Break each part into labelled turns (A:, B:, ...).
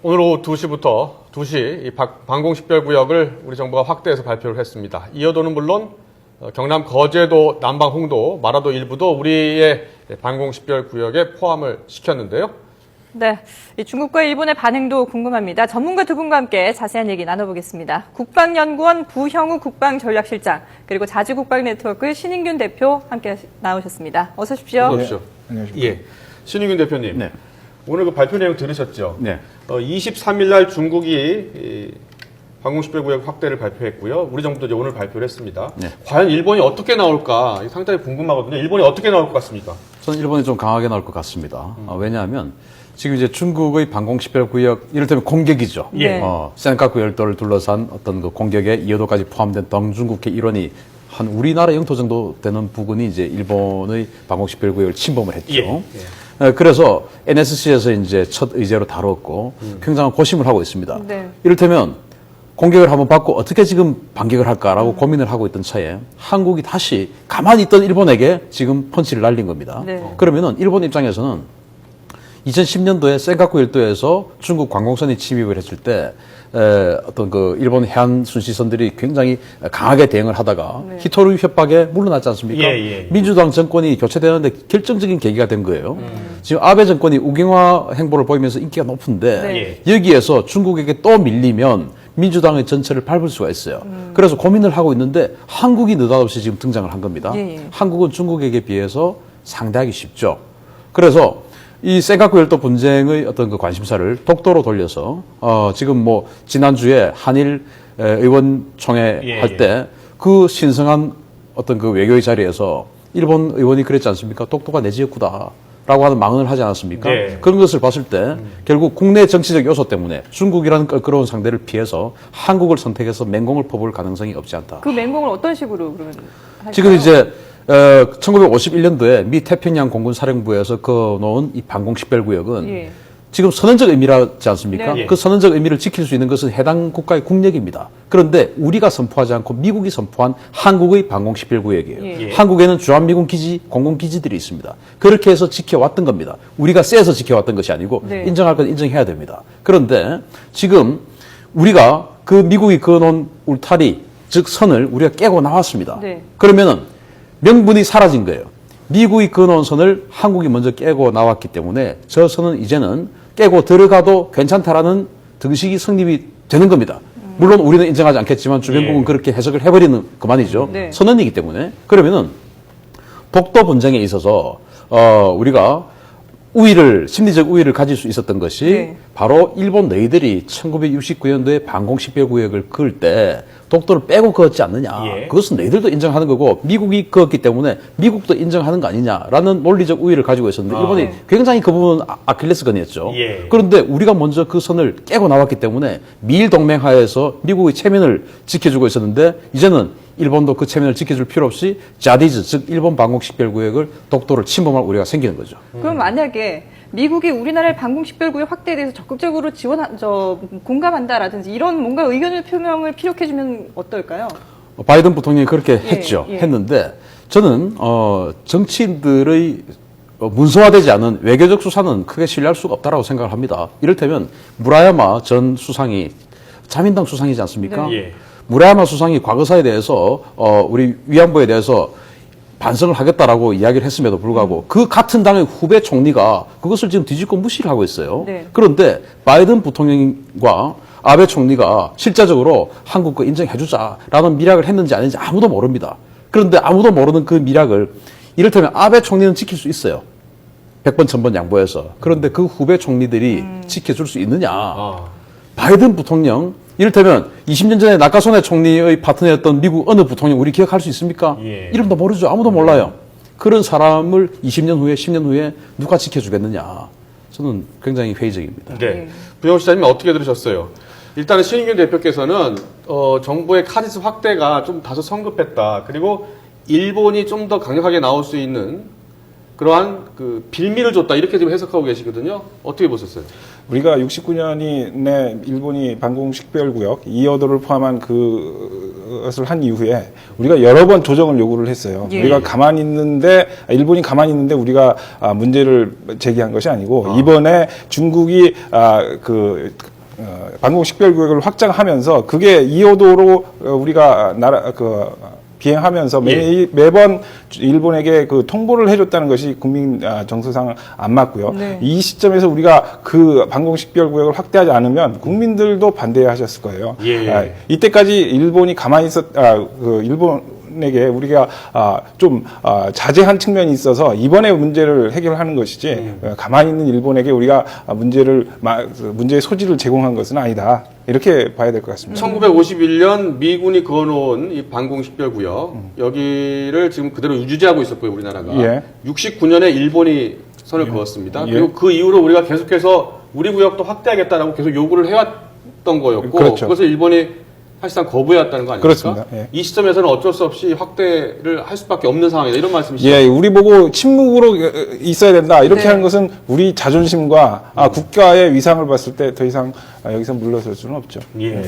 A: 오늘 오후 2시부터 2시 이 방공식별구역을 우리 정부가 확대해서 발표를 했습니다. 이어도는 물론 경남 거제도, 남방 홍도, 마라도 일부도 우리의 방공식별구역에 포함을 시켰는데요.
B: 네, 이 중국과 일본의 반응도 궁금합니다. 전문가 두 분과 함께 자세한 얘기 나눠보겠습니다. 국방연구원 부형우 국방전략실장, 그리고 자주국방네트워크 신인균 대표 함께 나오셨습니다. 어서 오십시오.
A: 어서 오십시오.
C: 네, 안녕하십니까.
A: 예, 신인균 대표님.
C: 네.
A: 오늘 그 발표 내용 들으셨죠?
C: 네.
A: 23일 날 중국이 이 방공식별구역 확대를 발표했고요. 우리 정부도 이제 오늘 발표를 했습니다.
C: 네.
A: 과연 일본이 어떻게 나올까 상당히 궁금하거든요. 일본이 어떻게 나올 것 같습니까?
C: 저는 일본이 좀 강하게 나올 것 같습니다. 왜냐하면 지금 이제 중국의 방공식별구역, 이를테면 공격이죠.
B: 예.
C: 센카쿠 열도를 둘러싼 어떤 그 공격에 이어도까지 포함된 동중국해 일원이 한 우리나라 영토 정도 되는 부근이 이제 일본의 방공식별구역을 침범을 했죠.
A: 예.
C: 그래서 NSC에서 이제 첫 의제로 다뤘고 굉장한 고심을 하고 있습니다.
B: 네.
C: 이를테면 공격을 한번 받고 어떻게 지금 반격을 할까라고 고민을 하고 있던 차에 한국이 다시 가만히 있던 일본에게 지금 펀치를 날린 겁니다.
B: 네.
C: 그러면은 일본 입장에서는 2010년도에 센카쿠 열도에서 중국 관공선이 침입을 했을 때 어떤 그 일본 해안 순시선들이 굉장히 강하게 대응을 하다가
B: 네.
C: 히토루 협박에 물러났지 않습니까?
A: 예.
C: 민주당 정권이 교체되는데 결정적인 계기가 된 거예요. 지금 아베 정권이 우경화 행보를 보이면서 인기가 높은데
B: 네.
C: 여기에서 중국에게 또 밀리면 민주당의 전체를 밟을 수가 있어요. 그래서 고민을 하고 있는데 한국이 느닷없이 지금 등장을 한 겁니다.
B: 예.
C: 한국은 중국에게 비해서 상대하기 쉽죠. 그래서 이 센카쿠 열도 분쟁의 어떤 그 관심사를 독도로 돌려서 지금 뭐 지난주에 한일 의원총회 할 때 그 신성한 어떤 그 외교의 자리에서 일본 의원이 그랬지 않습니까? 독도가 내 지역구다. 라고 하는 망언을 하지 않았습니까?
A: 네.
C: 그런 것을 봤을 때 결국 국내 정치적 요소 때문에 중국이라는 껄끄러운 상대를 피해서 한국을 선택해서 맹공을 퍼부을 가능성이 없지 않다.
B: 그 맹공을 어떤 식으로 그러면 할까요?
C: 지금 이제 1951년도에 미 태평양 공군 사령부에서 그어놓은 이 방공식별구역은
B: 예.
C: 지금 선언적 의미라지 않습니까?
B: 네.
C: 그 선언적 의미를 지킬 수 있는 것은 해당 국가의 국력입니다. 그런데 우리가 선포하지 않고 미국이 선포한 한국의 방공식별구역이에요.
B: 예.
C: 한국에는 주한미군 기지, 공군기지들이 있습니다. 그렇게 해서 지켜왔던 겁니다. 우리가 세서 지켜왔던 것이 아니고
B: 네.
C: 인정할 건 인정해야 됩니다. 그런데 지금 우리가 그 미국이 그어놓은 울타리, 즉 선을 우리가 깨고 나왔습니다.
B: 네.
C: 그러면은 명분이 사라진 거예요. 미국이 그어놓은 선을 한국이 먼저 깨고 나왔기 때문에 저 선은 이제는 깨고 들어가도 괜찮다라는 등식이 성립이 되는 겁니다. 물론 우리는 인정하지 않겠지만 주변국은 그렇게 해석을 해버리는 그만이죠.
B: 네.
C: 선언이기 때문에. 그러면은 독도 분쟁에 있어서 우리가 심리적 우위를 가질 수 있었던 것이
B: 네.
C: 바로 일본 너희들이 1969년도에 방공식별구역을 그을 때 독도를 빼고 그었지 않느냐.
A: 예.
C: 그것은 너희들도 인정하는 거고 미국이 그었기 때문에 미국도 인정하는 거 아니냐라는 논리적 우위를 가지고 있었는데 일본이 굉장히 그 부분은 아킬레스건이었죠.
A: 예.
C: 그런데 우리가 먼저 그 선을 깨고 나왔기 때문에 미일 동맹하에서 미국의 체면을 지켜주고 있었는데 이제는 일본도 그 체면을 지켜줄 필요 없이 자디즈, 즉 일본 방공식별구역을 독도를 침범할 우리가 생기는 거죠.
B: 그럼 만약에 미국이 우리나라의 방공식별구역 확대에 대해서 적극적으로 공감한다라든지 이런 뭔가 의견을 표명을 피력해주면 어떨까요?
C: 바이든 부통령이 그렇게 했죠.
B: 예.
C: 했는데 저는 정치인들의 문서화되지 않은 외교적 수사는 크게 신뢰할 수가 없다라고 생각을 합니다. 이를테면 무라야마 전 수상이 자민당 수상이지 않습니까?
B: 네.
A: 예.
C: 무라야마 수상이 과거사에 대해서 우리 위안부에 대해서 반성을 하겠다라고 이야기를 했음에도 불구하고 그 같은 당의 후배 총리가 그것을 지금 뒤집고 무시를 하고 있어요.
B: 네.
C: 그런데 바이든 부통령과 아베 총리가 실제적으로 한국 거 인정해주자라는 밀약을 했는지 아닌지 아무도 모릅니다. 그런데 아무도 모르는 그 밀약을 이를테면 아베 총리는 지킬 수 있어요. 100번, 1000번 양보해서. 그런데 그 후배 총리들이 지켜줄 수 있느냐. 바이든 부통령, 이를테면 20년 전에 나카소네 총리의 파트너였던 미국 어느 부통령 우리 기억할 수 있습니까?
A: 예.
C: 이름도 모르죠. 아무도 몰라요. 그런 사람을 20년 후에 10년 후에 누가 지켜주겠느냐. 저는 굉장히 회의적입니다.
A: 네. 부영우 시장님 어떻게 들으셨어요? 일단은 신인균 대표께서는 정부의 카지스 확대가 좀 다소 성급했다. 그리고 일본이 좀 더 강력하게 나올 수 있는 그러한 그 빌미를 줬다 이렇게 지금 해석하고 계시거든요. 어떻게 보셨어요?
D: 우리가 69년에 일본이 방공식별구역 이어도를 포함한 그것을 한 이후에 우리가 여러 번 조정을 요구를 했어요.
B: 예.
D: 우리가 가만히 있는데 일본이 가만히 있는데 우리가 문제를 제기한 것이 아니고 이번에 중국이 방공식별구역을 확장하면서 그게 이어도로 우리가 비행하면서 매번 일본에게 그 통보를 해줬다는 것이 국민 정서상 안 맞고요.
B: 네.
D: 이 시점에서 우리가 그 방공식별구역을 확대하지 않으면 국민들도 반대하셨을 거예요.
A: 예.
D: 이때까지 일본이 가만히 일본에게 우리가 좀 자제한 측면이 있어서 이번에 문제를 해결하는 것이지 가만히 있는 일본에게 우리가 문제의 소지를 제공한 것은 아니다. 이렇게 봐야 될 것 같습니다.
A: 1951년 미군이 그어놓은 이 방공식별구역 여기를 지금 그대로 유지하고 있었고요, 우리나라가.
D: 예.
A: 69년에 일본이 선을 그었습니다.
D: 예.
A: 그리고 그 이후로 우리가 계속해서 우리 구역도 확대하겠다라고 계속 요구를 해왔던 거였고
D: 그렇죠.
A: 그것을 일본이 사실상 거부해왔다는 거 아닙니까?
D: 그렇습니다. 예.
A: 이 시점에서는 어쩔 수 없이 확대를 할 수밖에 없는 상황이다. 이런 말씀이시죠?
D: 예, 우리 보고 침묵으로 있어야 된다. 이렇게
B: 네.
D: 하는 것은 우리 자존심과 국가의 위상을 봤을 때 더 이상 여기서 물러설 수는 없죠.
A: 예.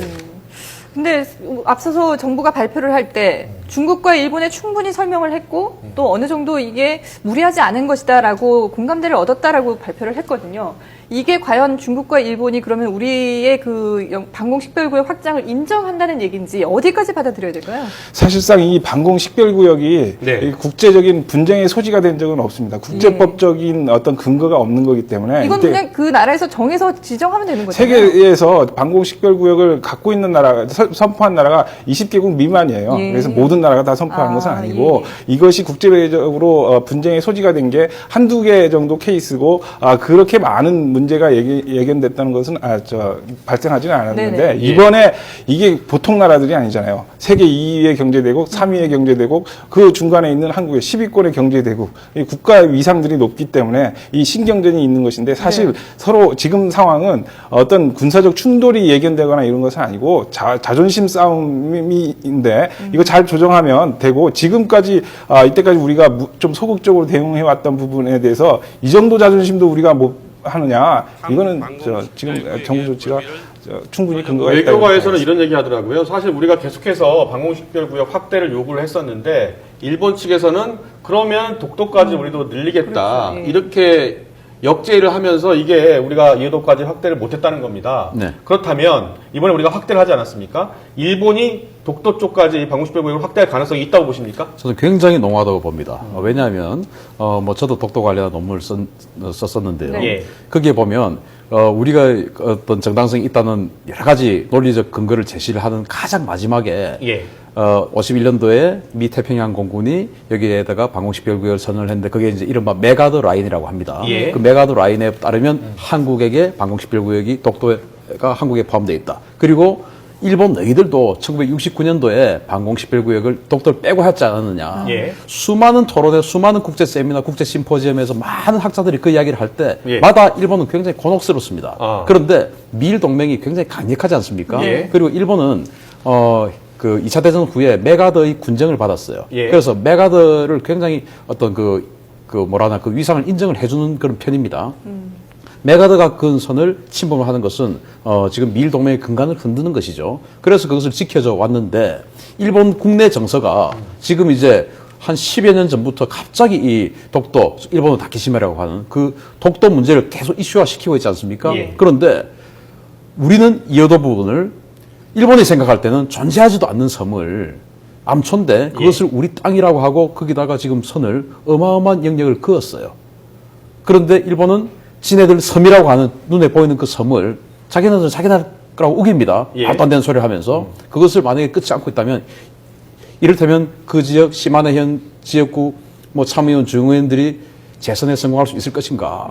B: 근데 앞서서 정부가 발표를 할 때 중국과 일본에 충분히 설명을 했고 또 어느 정도 이게 무리하지 않은 것이다라고 공감대를 얻었다라고 발표를 했거든요. 이게 과연 중국과 일본이 그러면 우리의 그 방공식별구역 확장을 인정한다는 얘기인지 어디까지 받아들여야 될까요?
D: 사실상 이 방공식별구역이
A: 네.
D: 이 국제적인 분쟁의 소지가 된 적은 없습니다. 국제법적인 어떤 근거가 없는 거기 때문에
B: 이건
D: 이때
B: 그냥 그 나라에서 정해서 지정하면 되는 거죠.
D: 세계에서 방공식별구역을 갖고 있는 나라, 선포한 나라가 20개국 미만이에요.
B: 예.
D: 그래서 모든 나라가 다 선포하는 것은 아니고
B: 예.
D: 이것이 국제적으로 분쟁의 소지가 된 게 한두 개 정도 케이스고 그렇게 많은 문제가 예견됐다는 것은 발생하지는 않았는데
B: 네네.
D: 이번에 이게 보통 나라들이 아니잖아요. 세계 2위의 경제대국, 3위의 경제대국, 그 중간에 있는 한국의 10위권의 경제대국, 이 국가의 위상들이 높기 때문에 이 신경전이 있는 것인데 사실
B: 네.
D: 서로 지금 상황은 어떤 군사적 충돌이 예견되거나 이런 것은 아니고 자존심 싸움인데 이거 잘 조정하면 되고 지금까지 이때까지 우리가 좀 소극적으로 대응해왔던 부분에 대해서 이 정도 자존심도 우리가 못 하느냐 이거는 지금 정부 조치가 충분히 근거가 있다고
A: 외교가에서는 이런 얘기 하더라고요. 사실 우리가 계속해서 방공식별구역 확대를 요구를 했었는데 일본 측에서는 그러면 독도까지 우리도 늘리겠다.
B: 그렇죠. 예.
A: 이렇게 역제의를 하면서 이게 우리가 이해도까지 확대를 못했다는 겁니다.
C: 네.
A: 그렇다면 이번에 우리가 확대를 하지 않았습니까? 일본이 독도 쪽까지 이 방공식별구역을 확대할 가능성이 있다고 보십니까?
C: 저는 굉장히 농후하다고 봅니다. 왜냐하면 저도 독도 관련한 논문을 썼었는데요.
B: 네.
A: 예.
C: 거기에 보면 우리가 어떤 정당성이 있다는 여러 가지 논리적 근거를 제시를 하는 가장 마지막에
A: 예.
C: 51년도에 미 태평양 공군이 여기에다가 방공식별구역을 선언을 했는데 그게 이제 이른바 메가더 라인이라고 합니다.
A: 예.
C: 그 메가더 라인에 따르면 한국에게 방공식별구역이 독도가 한국에 포함되어 있다. 그리고 일본 너희들도 1969년도에 방공식별구역을 독도를 빼고 했지 않았느냐.
A: 예.
C: 수많은 토론회, 수많은 국제 세미나, 국제 심포지엄에서 많은 학자들이 그 이야기를 할
A: 예.
C: 때마다 일본은 굉장히 곤혹스럽습니다.
A: 아.
C: 그런데 미일 동맹이 굉장히 강력하지 않습니까?
A: 예.
C: 그리고 일본은 그 2차 대전 후에 메가더의 군정을 받았어요.
A: 예.
C: 그래서 메가더를 굉장히 어떤 그 위상을 인정을 해주는 그런 편입니다. 메가더가 그은 선을 침범을 하는 것은 지금 미일 동맹의 근간을 흔드는 것이죠. 그래서 그것을 지켜져 왔는데 일본 국내 정서가 지금 이제 한 10여 년 전부터 갑자기 이 독도, 일본은 다케시마라고 하는 그 독도 문제를 계속 이슈화 시키고 있지 않습니까?
A: 예.
C: 그런데 우리는 이어도 부분을 일본이 생각할 때는 존재하지도 않는 섬을 암초인데 그것을 우리 땅이라고 하고 거기다가 지금 선을 어마어마한 영역을 그었어요. 그런데 일본은 지네들 섬이라고 하는 눈에 보이는 그 섬을 자기네들은 자기나라고 우깁니다.
A: 예.
C: 말도 안 되는 소리를 하면서 그것을 만약에 끊지 않고 있다면 이를테면 그 지역 시마네현 지역구 참의원 중의원들이 재선에 성공할 수 있을 것인가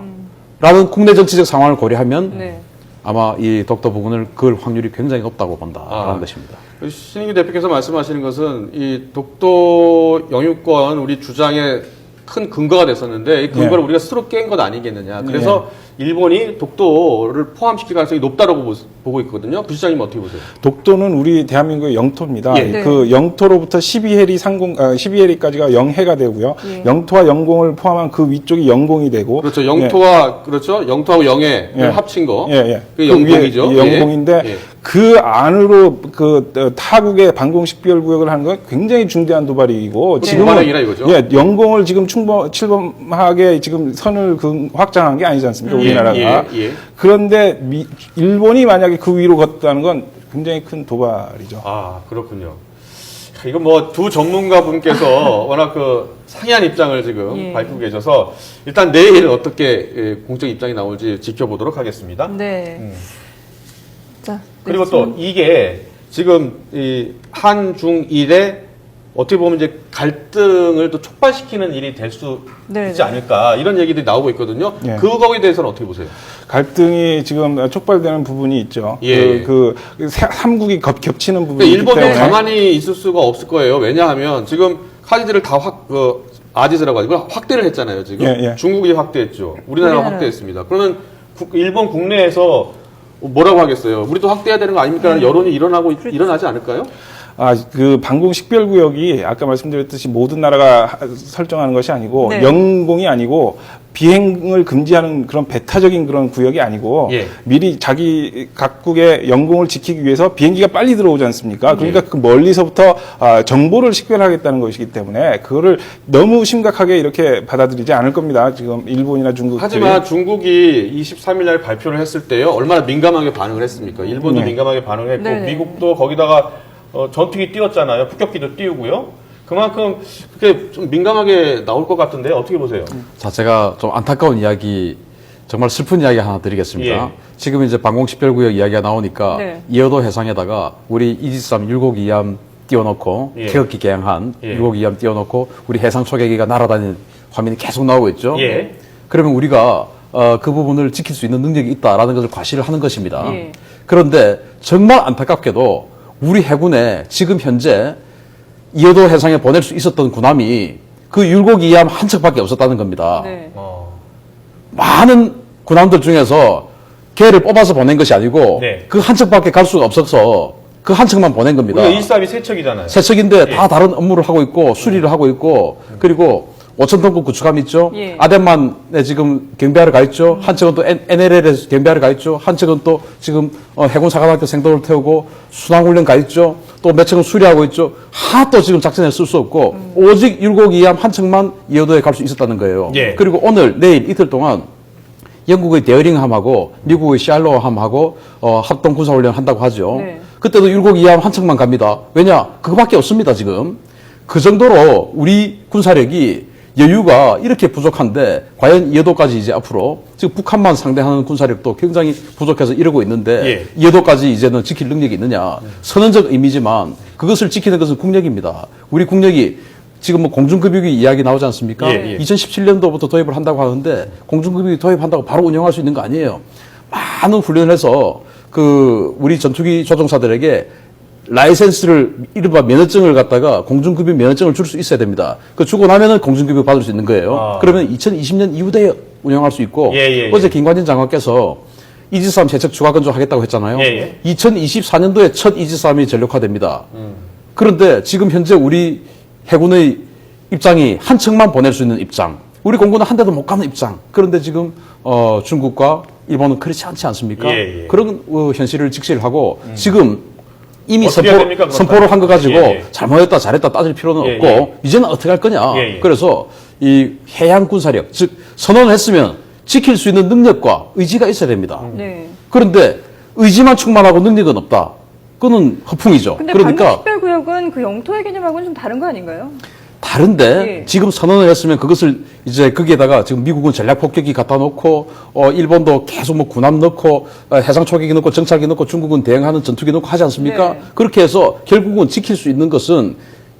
C: 라는 국내 정치적 상황을 고려하면
B: 네.
C: 아마 이 독도 부분을 그을 확률이 굉장히 높다고 본다라는 것입니다.
A: 신인규 대표께서 말씀하시는 것은 이 독도 영유권 우리 주장의 큰 근거가 됐었는데 이 근거를
D: 네.
A: 우리가 스스로 깬 것 아니겠느냐. 그래서 일본이 독도를 포함시킬 가능성이 높다라고 보고 있거든요. 부시장님 어떻게 보세요?
D: 독도는 우리 대한민국의 영토입니다.
A: 예.
B: 네.
D: 그 영토로부터 12해리까지가 영해가 되고요.
B: 예.
D: 영토와 영공을 포함한 그 위쪽이 영공이 되고.
A: 그렇죠. 영토하고 영해를
D: 예.
A: 합친 거.
D: 예.
A: 그게 영공이죠.
D: 그 위에 영공인데
A: 예.
D: 그 안으로 타국의 방공 식별구역을 하는 건 굉장히 중대한 도발이고
A: 도발행위라 이거죠.
D: 예, 영공을 지금 침범하게 지금 선을 확장한 게 아니지 않습니까? 우리나라가.
A: 예.
D: 그런데 일본이 만약에 그 위로 걷다는 건 굉장히 큰 도발이죠.
A: 아, 그렇군요. 이건 뭐 두 전문가분께서 워낙 그 상이한 입장을 지금
B: 예.
A: 밝히고 계셔서 일단 내일 어떻게 공적 입장이 나올지 지켜보도록 하겠습니다.
B: 네. 자,
A: 그리고
B: 네,
A: 또 이게 지금 이 한중일의 어떻게 보면 이제 갈등을 또 촉발시키는 일이 될 수
B: 네,
A: 있지
B: 네.
A: 않을까 이런 얘기들이 나오고 있거든요.
D: 예.
A: 그거에 대해서는 어떻게 보세요?
D: 갈등이 지금 촉발되는 부분이 있죠.
A: 예.
D: 삼국이 겹치는 부분이
A: 근데
D: 있기
A: 일본도
D: 때문에
A: 가만히 있을 수가 없을 거예요. 왜냐하면 지금 카지들을 다 아지즈라고 하죠. 확대를 했잖아요. 지금
D: 예.
A: 중국이 확대했죠. 우리나라가
B: 우리나라.
A: 확대했습니다. 그러면 일본 국내에서 뭐라고 하겠어요? 우리도 확대해야 되는 거 아닙니까? 라는 여론이 일어나지 않을까요?
D: 그 방공 식별구역이 아까 말씀드렸듯이 모든 나라가 설정하는 것이 아니고
B: 네.
D: 영공이 아니고 비행을 금지하는 그런 배타적인 그런 구역이 아니고
A: 예.
D: 미리 자기 각국의 영공을 지키기 위해서 비행기가 빨리 들어오지 않습니까? 그러니까 그 멀리서부터 정보를 식별하겠다는 것이기 때문에 그거를 너무 심각하게 이렇게 받아들이지 않을 겁니다. 지금 일본이나 중국들이.
A: 하지만 중국이 23일 날 발표를 했을 때요. 얼마나 민감하게 반응을 했습니까? 일본도
D: 네.
A: 민감하게 반응을 했고
B: 네.
A: 미국도 거기다가 전투기 띄웠잖아요. 폭격기도 띄우고요. 그만큼 그게 좀 민감하게 나올 것 같은데 어떻게 보세요?
C: 자, 제가 좀 안타까운 이야기, 정말 슬픈 이야기 하나 드리겠습니다.
A: 예.
C: 지금 이제 방공식별구역 이야기가 나오니까
B: 네.
C: 이어도 해상에다가 우리 이지스함 율곡이함 띄워놓고
A: 예.
C: 태극기 개항한
A: 예.
C: 율곡이함 띄워놓고 우리 해상 초계기가 날아다니는 화면이 계속 나오고 있죠.
A: 예.
C: 그러면 우리가 그 부분을 지킬 수 있는 능력이 있다라는 것을 과시를 하는 것입니다.
B: 예.
C: 그런데 정말 안타깝게도 우리 해군에 지금 현재 이어도 해상에 보낼 수 있었던 군함이 그 율곡 이함 한 척밖에 없었다는 겁니다.
B: 네.
C: 많은 군함들 중에서 걔를 뽑아서 보낸 것이 아니고
A: 네.
C: 그 한 척밖에 갈 수가 없어서 그 한 척만 보낸 겁니다.
A: 우리가 132 세척이잖아요.
C: 세 척인데
A: 예.
C: 다 다른 업무를 하고 있고 수리를 하고 있고 그리고 5,000톤급 구축함 있죠.
B: 예.
C: 아덴만에 지금 경비하러 가 있죠. 한 척은 또 NLL에서 경비하러 가 있죠. 한 척은 또 지금 해군사관학교 생도를 태우고 순항훈련 가 있죠. 또 몇 척은 수리하고 있죠. 하나도 지금 작전에 쓸 수 없고 오직 율곡 이함 한 척만 이어도에 갈 수 있었다는 거예요.
A: 예.
C: 그리고 오늘 내일 이틀 동안 영국의 데어링함하고 미국의 샬로함하고 합동 군사훈련 한다고 하죠.
B: 네.
C: 그때도 율곡 이함 한 척만 갑니다. 왜냐? 그거밖에 없습니다, 지금. 그 정도로 우리 군사력이 여유가 이렇게 부족한데 과연 이해도까지 이제 앞으로 지금 북한만 상대하는 군사력도 굉장히 부족해서 이러고 있는데
A: 예.
C: 이해도까지 이제는 지킬 능력이 있느냐? 선언적 의미지만 그것을 지키는 것은 국력입니다. 우리 국력이 지금 뭐 공중급유기 이야기 나오지 않습니까?
A: 예, 예.
C: 2017년도부터 도입을 한다고 하는데 공중급유기 도입한다고 바로 운영할 수 있는 거 아니에요. 많은 훈련을 해서 그 우리 전투기 조종사들에게 라이센스를 이른바 면허증을 갖다가 공중급유 면허증을 줄 수 있어야 됩니다. 그 주고 나면은 공중급유 받을 수 있는 거예요.
A: 아.
C: 그러면 2020년 이후에 운영할 수 있고
A: 예.
C: 어제 김관진 장관께서 이지스함 세척 추가 건조하겠다고 했잖아요.
A: 예.
C: 2024년도에 첫 이지스함이 전력화됩니다. 그런데 지금 현재 우리 해군의 입장이 한 척만 보낼 수 있는 입장. 우리 공군은 한 대도 못 가는 입장. 그런데 지금 중국과 일본은 그렇지 않지 않습니까?
A: 예.
C: 그런 현실을 직시를 하고 지금 이미
A: 어떻게 해야 됩니까, 그렇다면?
C: 선포를 한 거 가지고
A: 예.
C: 잘못했다 잘했다 따질 필요는
A: 예,
C: 없고
A: 예.
C: 이제는 어떻게 할 거냐.
A: 예.
C: 그래서 이 해양 군사력 즉 선언을 했으면 지킬 수 있는 능력과 의지가 있어야 됩니다.
B: 네.
C: 그런데 의지만 충만하고 능력은 없다. 그거는 허풍이죠.
B: 근데
C: 그러니까
B: 방공식별구역은 그 영토의 개념하고는 좀 다른 거 아닌가요?
C: 다른데
B: 예.
C: 지금 선언을 했으면 그것을 이제 거기에다가 지금 미국은 전략 폭격기 갖다 놓고 일본도 계속 뭐 군함 넣고 해상 초계기 넣고 정찰기 넣고 중국은 대응하는 전투기 넣고 하지 않습니까?
B: 네.
C: 그렇게 해서 결국은 지킬 수 있는 것은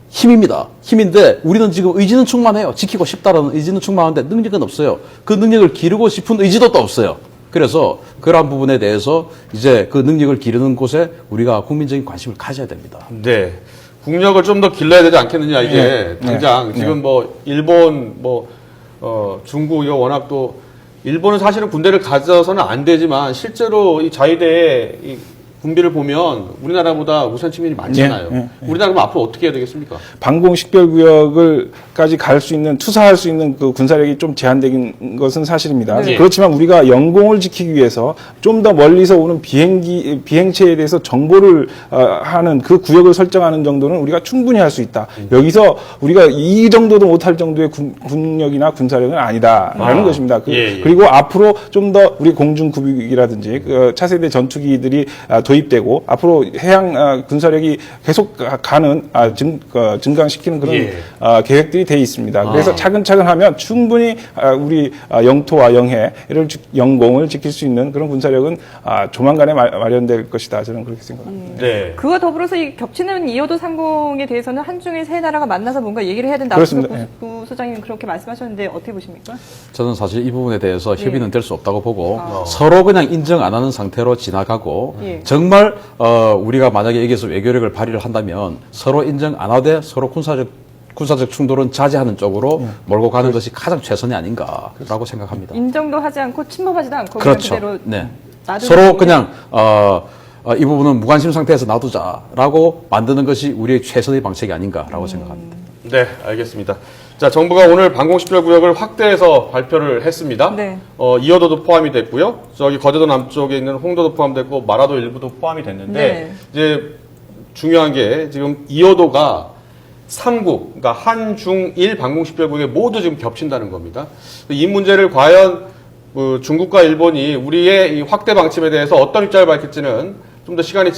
C: 힘입니다. 힘인데 우리는 지금 의지는 충만해요. 지키고 싶다라는 의지는 충만한데 능력은 없어요. 그 능력을 기르고 싶은 의지도 또 없어요. 그래서 그러한 부분에 대해서 이제 그 능력을 기르는 곳에 우리가 국민적인 관심을 가져야 됩니다.
A: 네. 국력을 좀 더 길러야 되지 않겠느냐, 이게.
D: 네.
A: 당장.
D: 네.
A: 지금 뭐, 일본, 중국, 이거 워낙 또 일본은 사실은 군대를 가져서는 안 되지만 실제로 이 자위대의 이 군비를 보면 우리나라보다 우수한 측면이 많잖아요.
D: 예, 예, 예.
A: 우리나라 그럼 앞으로 어떻게 해야 되겠습니까?
D: 방공 식별구역을까지 갈 수 있는 투사할 수 있는 그 군사력이 좀 제한된 것은 사실입니다.
A: 네.
D: 그렇지만 우리가 영공을 지키기 위해서 좀 더 멀리서 오는 비행체에 대해서 정보를 하는 그 구역을 설정하는 정도는 우리가 충분히 할 수 있다. 여기서 우리가 이 정도도 못할 정도의 군력이나 군사력은 아니다라는 것입니다.
A: 예, 예.
D: 그리고 앞으로 좀 더 우리 공중구비기라든지 그 차세대 전투기들이 도입되고 앞으로 해양 군사력이 계속 가는 증강시키는 그런
A: 예.
D: 계획들이 돼 있습니다. 그래서 차근차근 하면 충분히 우리 영토와 영해를 영공을 지킬 수 있는 그런 군사력은 조만간에 마련될 것이다. 저는 그렇게 생각합니다.
A: 네.
B: 그와 더불어서 이 겹치는 2호도 상공에 대해서는 한중일 세 나라가 만나서 뭔가 얘기를 해야 된다.
D: 그렇습니다.
B: 구 소장님 그렇게 말씀하셨는데 어떻게 보십니까?
C: 저는 사실 이 부분에 대해서
B: 예.
C: 협의는 될 수 없다고 보고 서로 그냥 인정 안 하는 상태로 지나가고
B: 예.
C: 정말 우리가 만약에 여기서 외교력을 발휘를 한다면 서로 인정 안 하되 서로 군사적 충돌은 자제하는 쪽으로 몰고 가는 것이 가장 최선이 아닌가라고 생각합니다.
B: 인정도 하지 않고 침범하지도 않고
C: 그렇죠.
B: 그냥 그대로
C: 네.
B: 놔두는
C: 서로
B: 부분이-
C: 그냥 이 부분은 무관심 상태에서 놔두자라고 만드는 것이 우리의 최선의 방책이 아닌가라고 생각합니다.
A: 네, 알겠습니다. 자, 정부가 오늘 방공식별구역을 확대해서 발표를 했습니다.
B: 네.
A: 2호도도 포함이 됐고요. 저기 거제도 남쪽에 있는 홍도도 포함됐고 마라도 일부도 포함이 됐는데
B: 네.
A: 이제 중요한 게 지금 2호도가 3국, 그러니까 한, 중, 일 방공식별구역에 모두 지금 겹친다는 겁니다. 이 문제를 과연 중국과 일본이 우리의 이 확대 방침에 대해서 어떤 입장을 밝힐지는 좀 더 시간이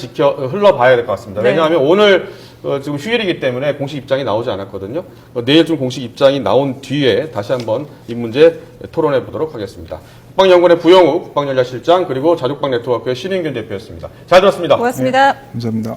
A: 흘러봐야 될 것 같습니다.
B: 네.
A: 왜냐하면 오늘 지금 휴일이기 때문에 공식 입장이 나오지 않았거든요. 내일쯤 공식 입장이 나온 뒤에 다시 한번 이 문제 토론해 보도록 하겠습니다. 국방연구원의 부영욱 국방전략실장 그리고 자주국방 네트워크의 신인균 대표였습니다. 잘 들었습니다.
B: 고맙습니다.
D: 감사합니다.